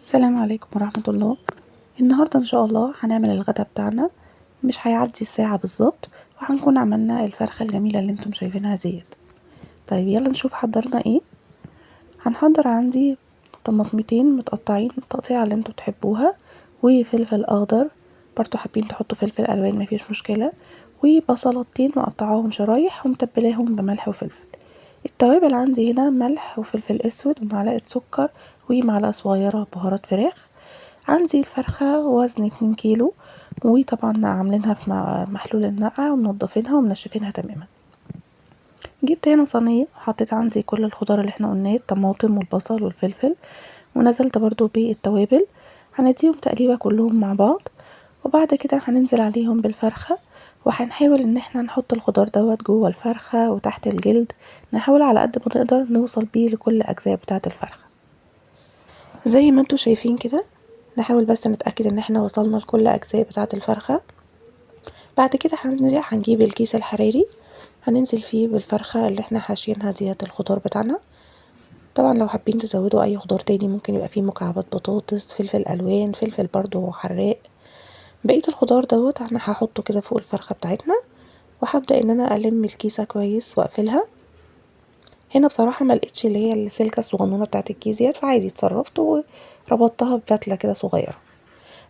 السلام عليكم ورحمة الله. النهاردة ان شاء الله هنعمل الغدا بتاعنا، مش هيعدي ساعة بالظبط وهنكون عملنا الفرخة الجميلة اللي انتم شايفينها ديت. طيب يلا نشوف حضرنا ايه. هنحضر عندي طماطمتين متقطعين التقطيعة اللي انتم تحبوها، وفلفل اخضر برضو حابين تحطوا فلفل الوان مفيش مشكلة، وبصلتين مقطعاهم شرايح ومتبلاهم بملح وفلفل. التوابل عندي هنا ملح وفلفل اسود ومعلقة سكر ومعلقة صغيرة بهارات فراخ. عندي الفرخة وزن 2 كيلو، وطبعا عاملينها في محلول النقع ومنضفينها ومنشفينها تماما. جبت هنا صينية وحطيت عندي كل الخضار اللي احنا قلناه، الطماطم والبصل والفلفل، ونزلت برضو بالتوابل. هنديهم تقليبة كلهم مع بعض، وبعد كده هننزل عليهم بالفرخة، وهنحاول ان احنا نحط الخضار دوت جوه الفرخة وتحت الجلد، نحاول على قد ما نقدر نوصل بيه لكل اجزاء بتاعة الفرخة زي ما انتوا شايفين كده. نحاول بس نتأكد ان احنا وصلنا لكل اجزاء بتاعة الفرخة. بعد كده هنجيب الكيس الحراري، هننزل فيه بالفرخة اللي احنا حاشينها ديت الخضار بتاعنا. طبعا لو حابين تزودوا اي خضار تاني ممكن يبقى فيه مكعبات بطاطس، فلفل الوان، فلفل برضو حراق. بقية الخضار دوت انا هحطه كده فوق الفرخة بتاعتنا، وهبدأ ان انا الم الكيسة كويس واقفلها. هنا بصراحة ما لقيتش اللي هي السلكة الصغنونة بتاعت الكيس ديت، فعادي اتصرفت وربطتها بفتلة كده صغيرة.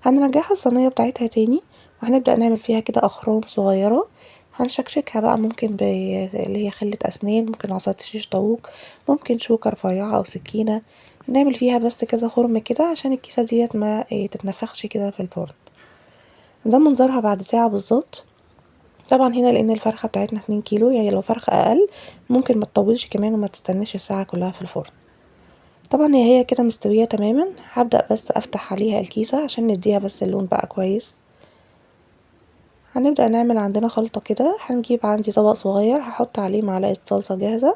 هنرجعها الصينية بتاعتها تاني، وهنبدأ نعمل فيها كده اخرام صغيرة. هنشكشكها بقى ممكن اللي هي خلة اسنان، ممكن عصاية شيش طاووق، ممكن شوكة رفيعة او سكينة. نعمل فيها بس كذا خرم كده عشان الكيسة ديت ما تتنفخش كده في الفرن. ده منظرها بعد ساعة بالظبط. طبعا هنا لان الفرخة بتاعتنا 2 كيلو، يعني لو فرخة اقل ممكن ما تطولش كمان وما تستناش الساعة كلها في الفرن. طبعا هي كده مستوية تماما. هبدأ بس افتح عليها الكيسة عشان نديها بس اللون بقى كويس. هنبدأ نعمل عندنا خلطة كده. هنجيب عندي طبق صغير هحط عليه معلقة صلصة جاهزة،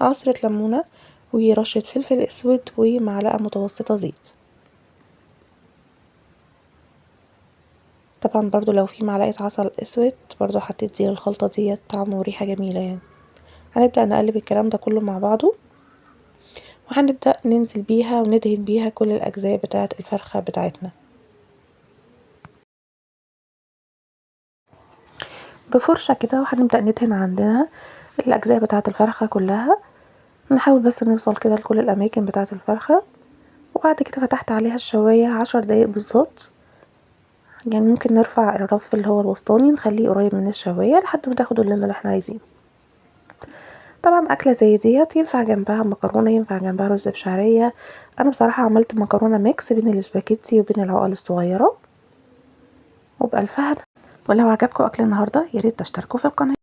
عصرة ليمونة، ورشة فلفل اسود، ومعلقة متوسطة زيت. طبعا برضو لو في معلقة عسل اسود برضو هتدي الخلطة دي طعم وريحة جميلة يعني. هنبدأ نقلب الكلام ده كله مع بعضه، وهنبدأ ننزل بيها وندهن بيها كل الأجزاء بتاعة الفرخة بتاعتنا بفرشة كده، وهنبدأ ندهن عندنا الأجزاء بتاعة الفرخة كلها. نحاول بس نوصل كده لكل الأماكن بتاعة الفرخة. وبعد كده فتحت عليها الشواية 10 دقايق بالظبط، يعني ممكن نرفع الرف اللي هو الوسطاني نخليه قريب من الشواية لحد ما تاخد اللون اللي احنا عايزينه. طبعا أكلة زي ديت ينفع جنبها مكرونة، ينفع جنبها رز بشعرية. أنا بصراحة عملت مكرونة ميكس بين الاسباجيتي وبين العقل الصغيرة، وبألف هنا. ولو عجبكم أكل النهاردة ياريت تشتركوا في القناة.